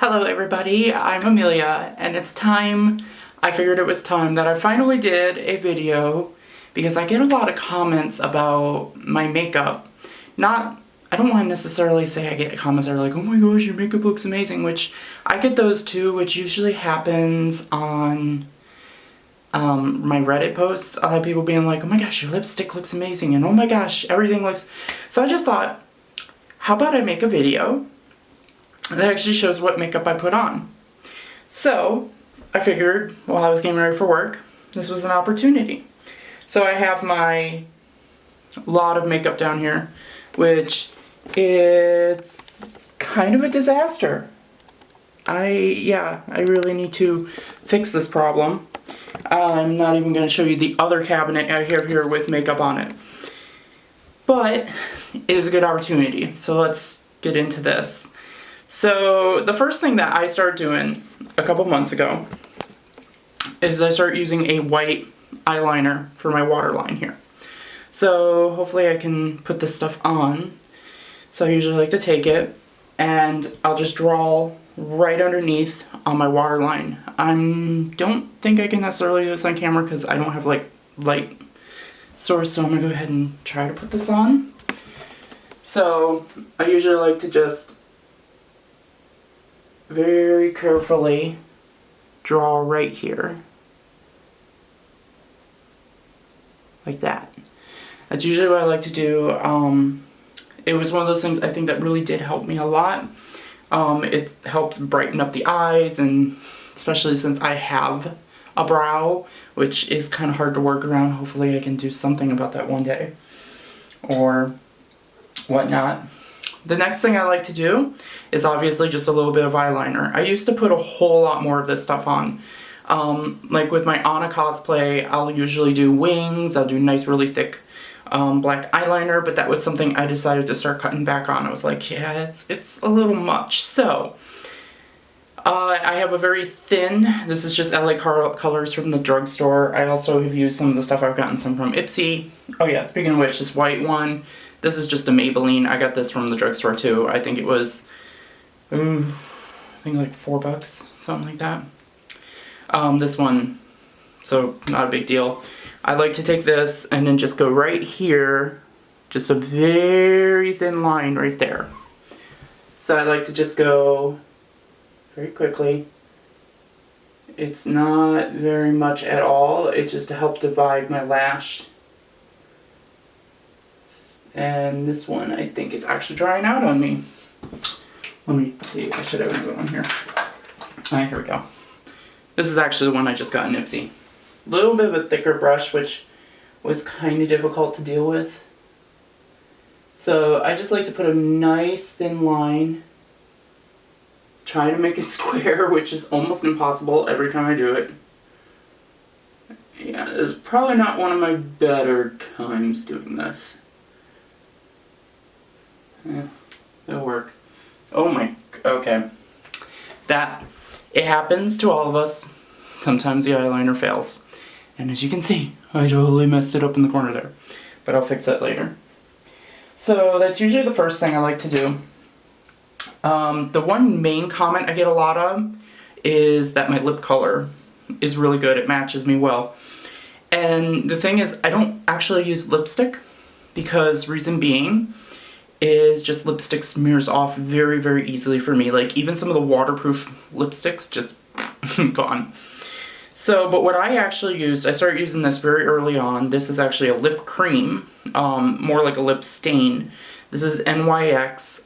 Hello everybody, I'm Amelia, and it's time, I figured it was time that I finally did a video because I get a lot of comments about my makeup. I don't want to necessarily say I get comments that are like, oh my gosh, your makeup looks amazing, which I get those too, which usually happens on my Reddit posts. I'll have people being like, oh my gosh, your lipstick looks amazing, and oh my gosh, everything looks... So I just thought, how about I make a video that actually shows what makeup I put on. So I figured while I was getting ready for work, this was an opportunity. So I have my lot of makeup down here, which it's kind of a disaster. I really need to fix this problem. I'm not even going to show you the other cabinet I have here with makeup on it. But it is a good opportunity, so let's get into this. So the first thing that I started doing a couple months ago is I started using a white eyeliner for my waterline here. So hopefully I can put this stuff on. So I usually like to take it and I'll just draw right underneath on my waterline. I don't think I can necessarily do this on camera because I don't have like light source, so I'm gonna go ahead and try to put this on. So I usually like to just very carefully draw right here, like that. That's usually what I like to do. It was one of those things I think that really did help me a lot. It helps brighten up the eyes, and especially since I have a brow, which is kind of hard to work around. Hopefully I can do something about that one day or whatnot. The next thing I like to do is obviously just a little bit of eyeliner. I used to put a whole lot more of this stuff on. Like with my Anna cosplay, I'll usually do wings, I'll do nice really thick black eyeliner, but that was something I decided to start cutting back on. I was like, yeah, it's a little much. So, I have a very thin, this is just LA Colors from the drugstore. I also have used some of the stuff I've gotten some from Ipsy. Oh yeah, speaking of which, this white one. This is just a Maybelline. I got this from the drugstore too. I think it was, I think like $4, something like that. This one, so not a big deal. I like to take this and then just go right here, just a very thin line right there. So I like to just go very quickly. It's not very much at all. It's just to help divide my lash. And this one, I think, is actually drying out on me. Let me see. I should have another one here. Alright, here we go. This is actually the one I just got in Ipsy. A little bit of a thicker brush, which was kind of difficult to deal with. So I just like to put a nice thin line. Try to make it square, which is almost impossible every time I do it. Yeah, it's probably not one of my better times doing this. Yeah, it'll work. Oh my, okay. It happens to all of us. Sometimes the eyeliner fails. And as you can see, I totally messed it up in the corner there. But I'll fix that later. So that's usually the first thing I like to do. The one main comment I get a lot of is that my lip color is really good. It matches me well. And the thing is, I don't actually use lipstick because reason being is just lipstick smears off very, very easily for me. Like even some of the waterproof lipsticks just gone. So, but what I actually used, I started using this very early on. This is actually a lip cream, more like a lip stain. This is NYX.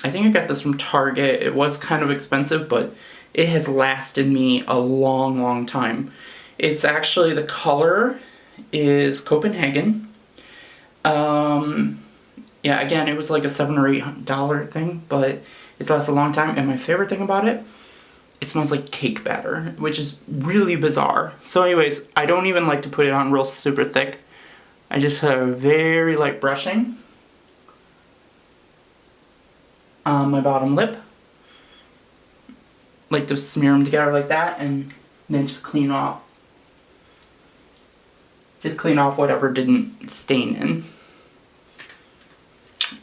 I think I got this from Target. It was kind of expensive, but it has lasted me a long, long time. It's actually, the color is Copenhagen. Yeah, again, it was like a $7 or $8 thing, but it's lasted a long time. And my favorite thing about it, it smells like cake batter, which is really bizarre. So anyways, I don't even like to put it on real super thick. I just have very light brushing on my bottom lip. Like to smear them together like that and then just clean off. Just clean off whatever didn't stain in.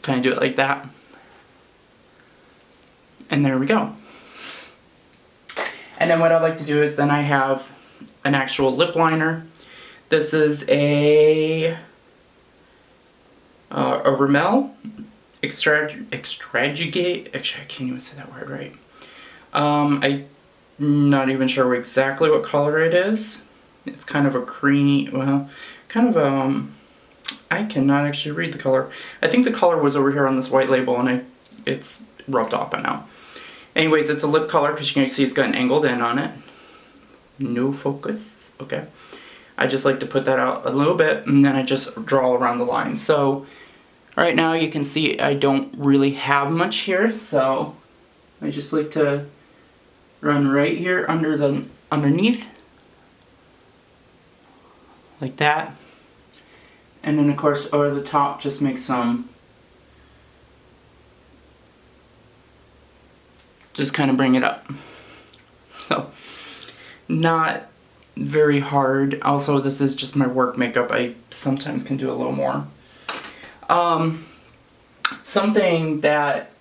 Kind of do it like that. And there we go. And then what I like to do is then I have an actual lip liner. This is a Rimmel Extragigate. Actually, I can't even say that word right. I'm not even sure exactly what color it is. It's kind of a cream, well, kind of I cannot actually read the color. I think the color was over here on this white label and it's rubbed off by now. Anyways, it's a lip color because you can see it's got an angled in on it. No focus, okay. I just like to put that out a little bit and then I just draw around the line. So right now you can see I don't really have much here, so I just like to run right here underneath, like that. And then of course over the top just make some, just kind of bring it up. So not very hard. Also, this is just my work makeup. I sometimes can do a little more. Something that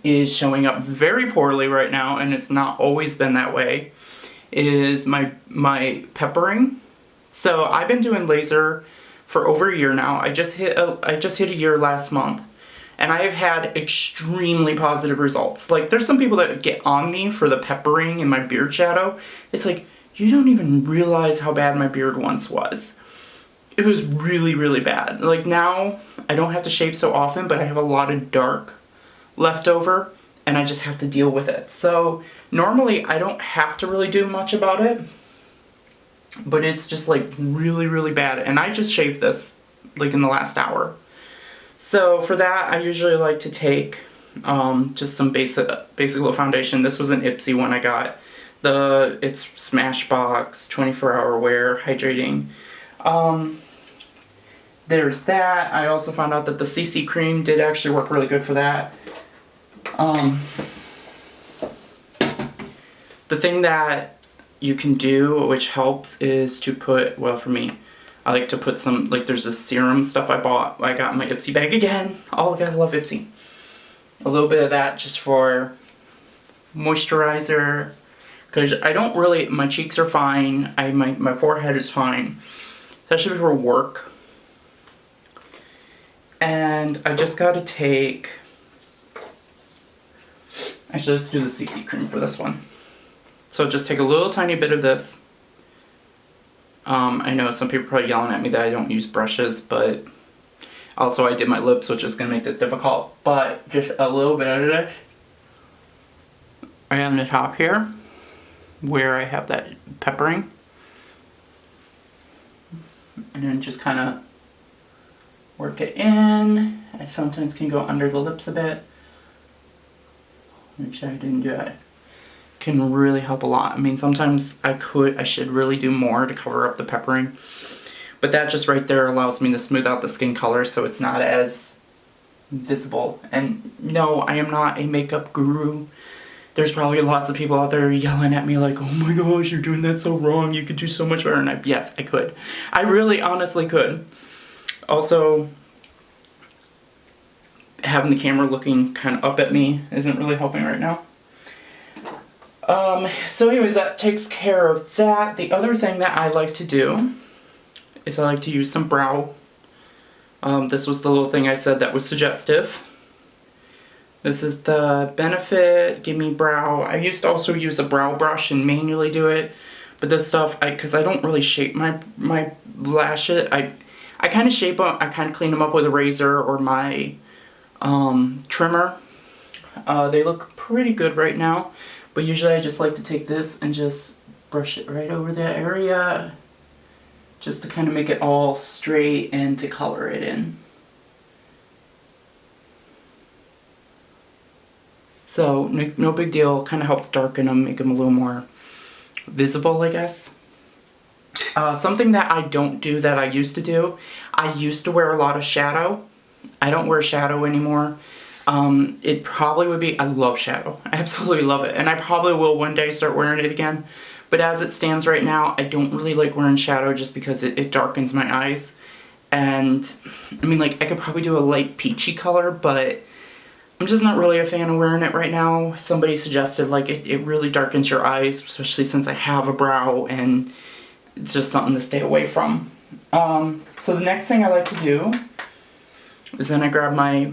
is showing up very poorly right now, and it's not always been that way, is my peppering. So I've been doing laser for over a year now. I just hit a year last month, and I have had extremely positive results. Like, there's some people that get on me for the peppering and my beard shadow. It's like, you don't even realize how bad my beard once was. It was really, really bad. Like, now I don't have to shave so often, but I have a lot of dark left over, and I just have to deal with it. So normally I don't have to really do much about it, but it's just like really, really bad. And I just shaved this like in the last hour. So for that, I usually like to take just some basic little foundation. This was an Ipsy one I got. It's Smashbox 24-hour wear hydrating. There's that. I also found out that the CC cream did actually work really good for that. The thing that you can do, which helps, is to put, well, for me, I like to put some, like, there's this serum stuff I got in my Ipsy bag again. Oh, I love Ipsy. A little bit of that just for moisturizer, because I don't really, my cheeks are fine, my forehead is fine, especially for work. And I just gotta take, actually let's do the CC cream for this one. So just take a little tiny bit of this. I know some people are probably yelling at me that I don't use brushes, but also I did my lips, which is gonna make this difficult, but just a little bit of this right on the top here, where I have that peppering. And then just kind of work it in. I sometimes can go under the lips a bit, which I didn't do. It can really help a lot. I mean, sometimes I should really do more to cover up the peppering, but that just right there allows me to smooth out the skin color so it's not as visible. And no, I am not a makeup guru. There's probably lots of people out there yelling at me like, oh my gosh, you're doing that so wrong, you could do so much better. And yes, I could. I really honestly could. Also, having the camera looking kind of up at me isn't really helping right now. So anyways, that takes care of that. The other thing that I like to do is I like to use some brow. This was the little thing I said that was suggestive. This is the Benefit Gimme Brow. I used to also use a brow brush and manually do it, but this stuff, because I don't really shape my lashes, I kind of shape them, I kind of clean them up with a razor or my trimmer. They look pretty good right now, but usually I just like to take this and just brush it right over that area, just to kind of make it all straight and to color it in. So no big deal, kind of helps darken them, make them a little more visible, I guess. Something that I don't do that I used to do, I used to wear a lot of shadow. I don't wear shadow anymore. It probably would be, I love shadow. I absolutely love it. And I probably will one day start wearing it again. But as it stands right now, I don't really like wearing shadow just because it darkens my eyes. And, I mean, like, I could probably do a light peachy color, but I'm just not really a fan of wearing it right now. Somebody suggested like it really darkens your eyes, especially since I have a brow, and it's just something to stay away from. So the next thing I like to do is then I grab my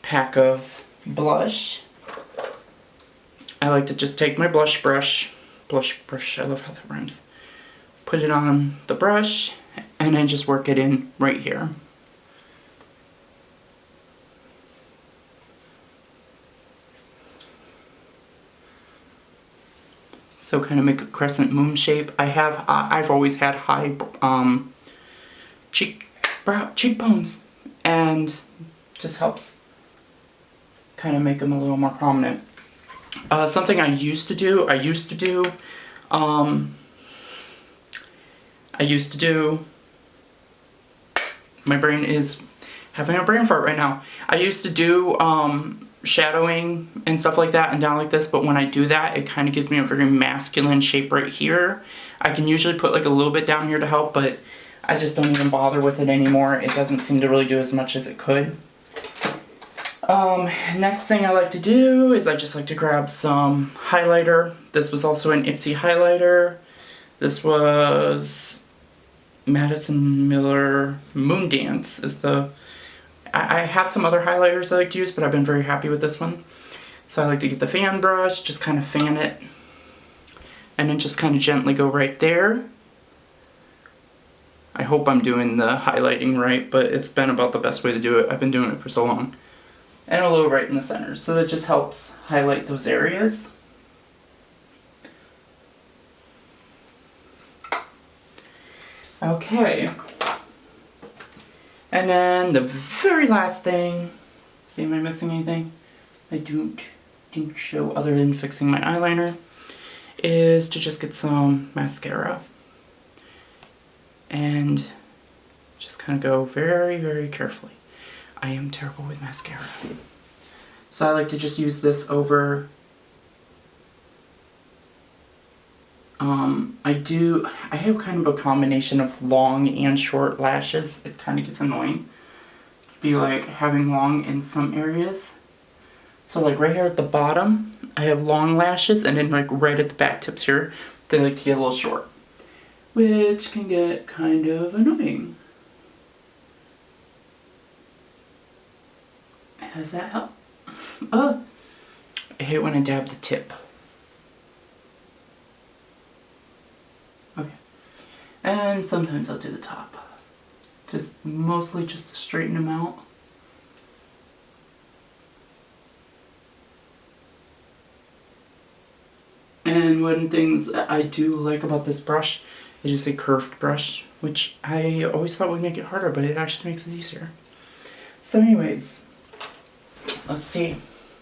pack of blush. I like to just take my blush brush, I love how that rhymes, put it on the brush, and I just work it in right here. So kind of make a crescent moon shape. I've always had high cheekbones, and just helps kind of make them a little more prominent. Something I used to do, my brain is having a brain fart right now. I used to do shadowing and stuff like that and down like this, but when I do that, it kind of gives me a very masculine shape right here. I can usually put like a little bit down here to help, but I just don't even bother with it anymore. It doesn't seem to really do as much as it could. Next thing I like to do is I just like to grab some highlighter. This was also an Ipsy highlighter. This was Madison Miller Moondance is the... I have some other highlighters I like to use, but I've been very happy with this one. So I like to get the fan brush, just kind of fan it, and then just kind of gently go right there. I hope I'm doing the highlighting right, but it's been about the best way to do it. I've been doing it for so long. And a little right in the center, so that just helps highlight those areas. Okay. And then the very last thing, see, am I missing anything? I don't think so, other than fixing my eyeliner, is to just get some mascara. And just kind of go very, very carefully. I am terrible with mascara. So I like to just use this over, I have kind of a combination of long and short lashes. It kind of gets annoying. Be like having long in some areas. So like right here at the bottom, I have long lashes, and then like right at the back tips here, they like to get a little short, which can get kind of annoying. Does that help? I hate when I dab the tip. Okay. And sometimes I'll do the top. Mostly just to straighten them out. And one things I do like about this brush, it is a curved brush, which I always thought would make it harder, but it actually makes it easier. So anyways, let's see.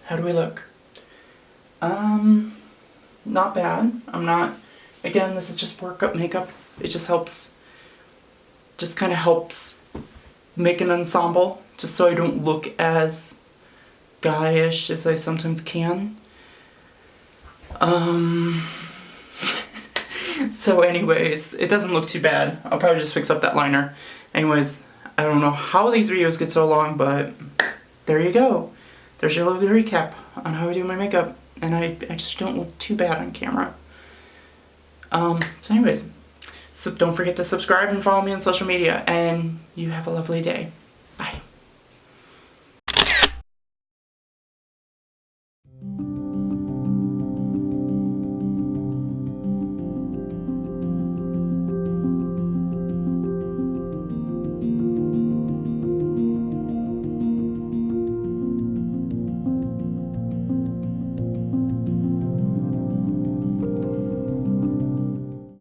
How do we look? Not bad. Again, this is just workup makeup. It just helps, just kind of helps make an ensemble, just so I don't look as guyish as I sometimes can. So anyways, it doesn't look too bad. I'll probably just fix up that liner. Anyways, I don't know how these videos get so long, but there you go. There's your little recap on how I do my makeup, and I actually don't look too bad on camera. So anyways, so don't forget to subscribe and follow me on social media, and you have a lovely day. Bye.